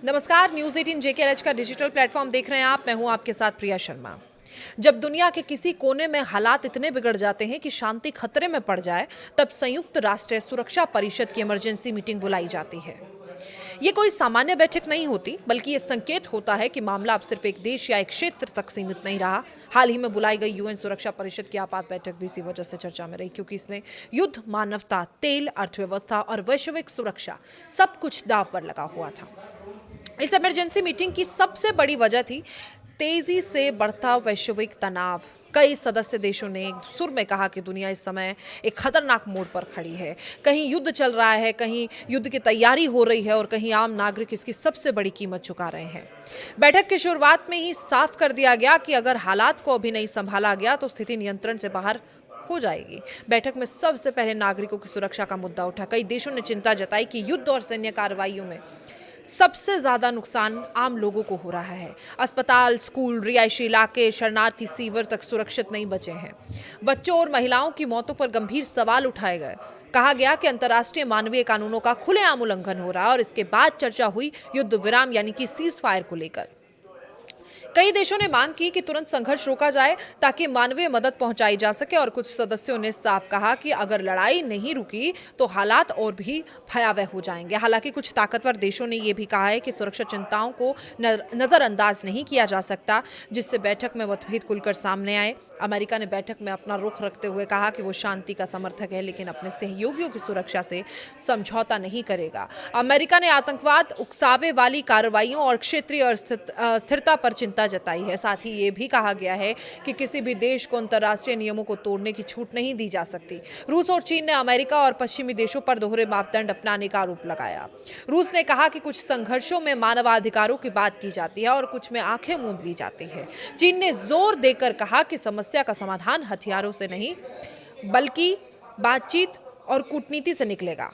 नमस्कार, news 18 JKLH का digital platform देख रहे हैं आप। मैं हूं आपके साथ प्रिया शर्मा। जब दुनिया के किसी कोने में हालात इतने बिगड़ जाते हैं कि शांति खतरे में पड़ जाए, तब संयुक्त राष्ट्र सुरक्षा परिषद की इमरजेंसी मीटिंग बुलाई जाती है। ये कोई सामान्य बैठक नहीं होती, बल्कि ये संकेत होता है कि मामला अब सिर्फ एक देश या एक क्षेत्र तक सीमित नहीं रहा। हाल ही में बुलाई गई यूएन सुरक्षा परिषद की आपात बैठक भी इसी वजह से चर्चा में रही, क्योंकि इसमें युद्ध, मानवता, तेल, अर्थव्यवस्था और वैश्विक सुरक्षा सब कुछ दांव पर लगा हुआ था। इस इमरजेंसी मीटिंग की सबसे बड़ी वजह थी तेजी से बढ़ता वैश्विक तनाव। कई सदस्य देशों ने एक सुर में कहा कि दुनिया इस समय एक खतरनाक मोड़ पर खड़ी है। कहीं युद्ध चल रहा है, कहीं युद्ध की तैयारी हो रही है और कहीं आम नागरिक इसकी सबसे बड़ी कीमत चुका रहे हैं। बैठक की शुरुआत में ही साफ कर दिया गया कि अगर हालात को अभी नहीं संभाला गया तो स्थिति नियंत्रण से बाहर हो जाएगी। बैठक में सबसे पहले नागरिकों की सुरक्षा का मुद्दा उठा। कई देशों ने चिंता जताई कि युद्ध और सैन्य कार्रवाइयों में सबसे ज्यादा नुकसान आम लोगों को हो रहा है। अस्पताल, स्कूल, रिहायशी इलाके, शरणार्थी शिविर तक सुरक्षित नहीं बचे हैं। बच्चों और महिलाओं की मौतों पर गंभीर सवाल उठाए गए। कहा गया कि अंतर्राष्ट्रीय मानवीय कानूनों का खुलेआम उल्लंघन हो रहा है और इसके बाद चर्चा हुई युद्ध विराम यानी कि सीज फायर को लेकर। कई देशों ने मांग की कि तुरंत संघर्ष रोका जाए ताकि मानवीय मदद पहुंचाई जा सके और कुछ सदस्यों ने साफ कहा कि अगर लड़ाई नहीं रुकी तो हालात और भी भयावह हो जाएंगे। हालांकि कुछ ताकतवर देशों ने यह भी कहा है कि सुरक्षा चिंताओं को नजरअंदाज नहीं किया जा सकता, जिससे बैठक में मतभेद खुलकर सामने आए। अमेरिका ने बैठक में अपना रुख रखते हुए कहा कि वो शांति का समर्थक है, लेकिन अपने सहयोगियों की सुरक्षा से समझौता नहीं करेगा। अमेरिका ने आतंकवाद, उकसावे वाली कार्रवाइयों और क्षेत्रीय स्थिरता पर चिंता जताई है। साथ ही ये भी कहा गया है कि किसी भी देश को अंतर्राष्ट्रीय नियमों को तोड़ने की छूट नहीं दी जा सकती। रूस और चीन ने अमेरिका और पश्चिमी देशों पर दोहरे मापदंड अपनाने का आरोप लगाया। रूस ने कहा कि कुछ संघर्षों में मानवाधिकारों की बात की जाती है और कुछ में आंखें मूंद ली जाती है। चीन ने जोर देकर कहा कि समस्या का समाधान हथियारों से नहीं, बल्कि बातचीत और कूटनीति से निकलेगा।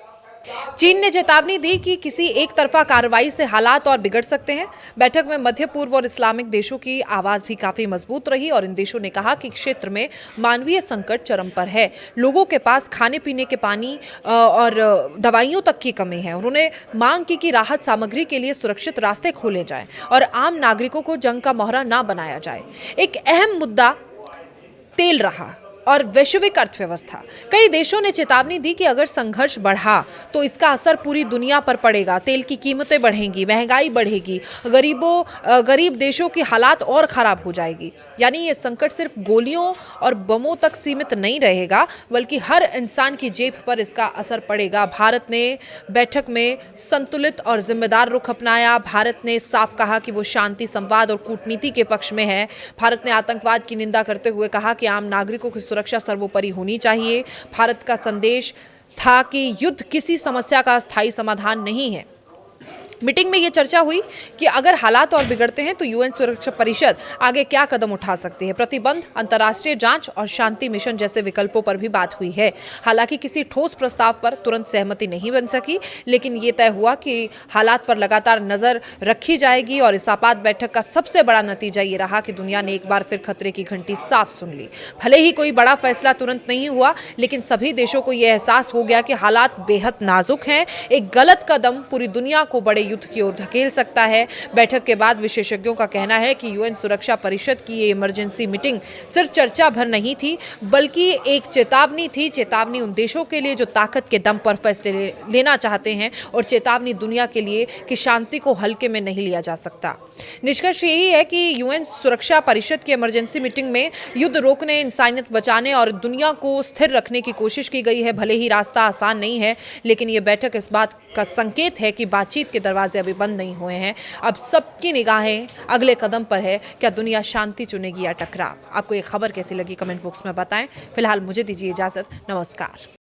चीन ने चेतावनी दी कि किसी एक तरफा कार्रवाई से हालात और बिगड़ सकते हैं। बैठक में मध्य पूर्व और इस्लामिक देशों की आवाज भी काफी मजबूत रही और इन देशों ने कहा कि क्षेत्र में मानवीय संकट चरम पर है। लोगों के पास खाने पीने के पानी और दवाइयों तक की कमी है। उन्होंने मांग की कि राहत सामग्री के लिए सुरक्षित रास्ते खोले जाएं और आम नागरिकों को जंग का मोहरा ना बनाया जाए। एक अहम मुद्दा तेल रहा और वैश्विक अर्थव्यवस्था। कई देशों ने चेतावनी दी कि अगर संघर्ष बढ़ा तो इसका असर पूरी दुनिया पर पड़ेगा। तेल की कीमतें बढ़ेंगी, महंगाई बढ़ेगी, गरीब देशों की हालात और खराब हो जाएगी। यानी ये संकट सिर्फ गोलियों और बमों तक सीमित नहीं रहेगा, बल्कि हर इंसान की जेब पर इसका असर पड़ेगा। भारत ने बैठक में संतुलित और जिम्मेदार रुख अपनाया। भारत ने साफ कहा कि वो शांति, संवाद और कूटनीति के पक्ष में है। भारत ने आतंकवाद की निंदा करते हुए कहा कि आम नागरिकों की सुरक्षा सर्वोपरि होनी चाहिए। भारत का संदेश था कि युद्ध किसी समस्या का स्थायी समाधान नहीं है। मीटिंग में यह चर्चा हुई कि अगर हालात और बिगड़ते हैं तो यूएन सुरक्षा परिषद आगे क्या कदम उठा सकती है। प्रतिबंध, अंतर्राष्ट्रीय जांच और शांति मिशन जैसे विकल्पों पर भी बात हुई है। हालांकि किसी ठोस प्रस्ताव पर तुरंत सहमति नहीं बन सकी, लेकिन ये तय हुआ कि हालात पर लगातार नजर रखी जाएगी। और इस आपात बैठक का सबसे बड़ा नतीजा ये रहा कि दुनिया ने एक बार फिर खतरे की घंटी साफ सुन ली। भले ही कोई बड़ा फैसला तुरंत नहीं हुआ, लेकिन सभी देशों को यह एहसास हो गया कि हालात बेहद नाजुक हैं। एक गलत कदम पूरी दुनिया को बड़े युद्ध की ओर धकेल सकता है। बैठक के बाद विशेषज्ञों का कहना है कि यूएन सुरक्षा परिषद की ये इमरजेंसी मीटिंग सिर्फ चर्चा भर नहीं थी, बल्कि एक चेतावनी थी। चेतावनी उन देशों के लिए जो ताकत के दम पर फैसले लेना चाहते हैं और चेतावनी दुनिया के लिए कि शांति को हल्के में नहीं लिया जा सकता। निष्कर्ष यही है कि यूएन सुरक्षा परिषद की इमरजेंसी मीटिंग में युद्ध रोकने, इंसानियत बचाने और दुनिया को स्थिर रखने की कोशिश की गई है। भले ही रास्ता आसान नहीं है, लेकिन ये बैठक इस बात का संकेत है कि बातचीत के दरवाजे अभी बंद नहीं हुए हैं। अब सबकी निगाहें अगले कदम पर है। क्या दुनिया शांति चुनेगी या टकराव? आपको ये खबर कैसी लगी कमेंट बॉक्स में बताएं। फिलहाल मुझे दीजिए इजाजत। नमस्कार।